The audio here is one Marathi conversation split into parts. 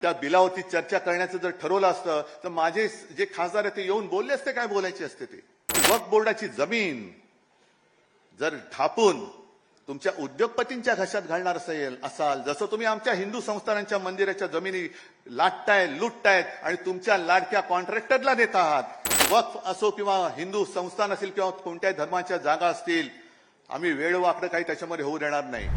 त्या बिलावरती चर्चा करण्याचं जर ठरवलं असतं तर माझे जे खासदार आहेत ते येऊन बोलले असते, काय बोलायचे असते ते. वक्फ बोर्डाची जमीन जर ढापून तुमच्या उद्योगपतींच्या घशात घालणार असाल, जसं तुम्ही आमच्या हिंदू संस्थानांच्या मंदिराच्या जमिनी लाटताय, लुटतायत आणि तुमच्या लाडक्या कॉन्ट्रॅक्टरला देत आहात. वक्फ असो किंवा हिंदू संस्थान असेल किंवा कोणत्याही धर्माच्या जागा असतील, आम्ही वेळवाकडं काही त्याच्यामध्ये होऊ देणार नाही.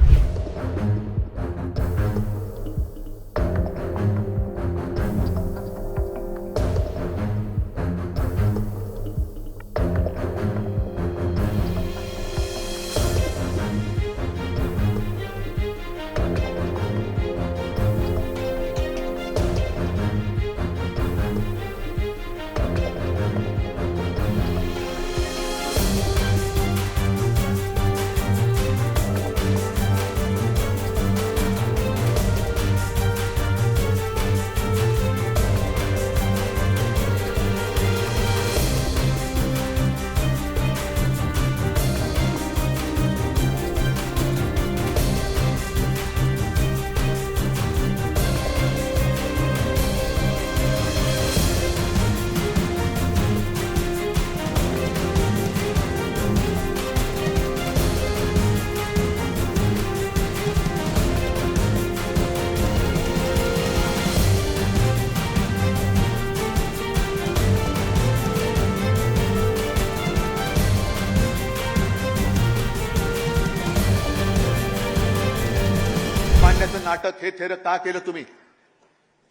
मांडण्याचं नाटक हे थेर का केलं तुम्ही?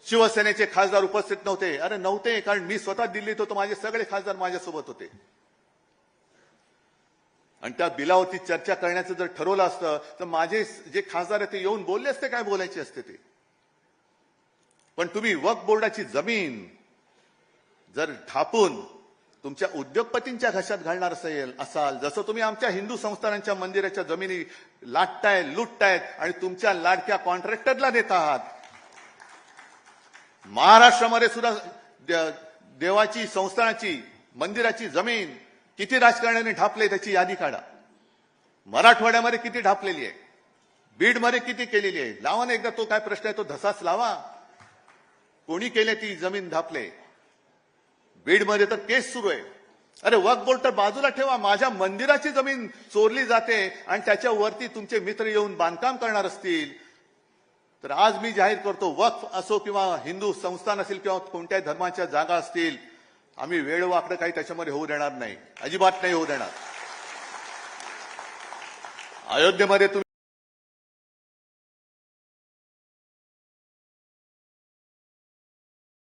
शिवसेनेचे खासदार उपस्थित नव्हते. अरे नव्हते, कारण मी स्वतः दिल्लीत होतो, माझे सगळे खासदार माझ्यासोबत होते. आणि त्या बिलावरती चर्चा करण्याचं जर ठरवलं असतं तर माझे जे खासदार आहेत ते येऊन बोलले असते, काय बोलायचे असते ते. पण तुम्ही वक्फ बोर्डाची जमीन जर ढापून तुमच्या उद्योगपतींच्या घशात घालणार असाल, जसं तुम्ही आमच्या हिंदू संस्थानांच्या मंदिराच्या जमिनी लाटताय, लुटतायत आणि तुमच्या लाडक्या कॉन्ट्रॅक्टरला देत आहात. महाराष्ट्रामध्ये सुद्धा देवाची, संस्थानाची, मंदिराची जमीन किती राजकारण्यांनी ढापले त्याची यादी काढा. मराठवाड्यामध्ये किती ढापलेली आहे, बीडमध्ये किती केलेली आहे. लावा ना एकदा तो काय प्रश्न आहे तो धसाच लावा. कोणी केले ती जमीन ढापले? बीडमध्ये तर केस सुरू आहे. अरे वक्फ बोर्ड तर बाजूला ठेवा, माझ्या मंदिराची जमीन चोरली जाते आणि त्याच्यावरती तुमचे मित्र येऊन बांधकाम करणार असतील तर आज मी जाहीर करतो, वक्फ असो किंवा हिंदू संस्थान असेल किंवा कोणत्याही धर्माच्या जागा असतील, आम्ही वेळवाकडं काही त्याच्यामध्ये होऊ देणार नाही, अजिबात नाही होऊ देणार. अयोध्येमध्ये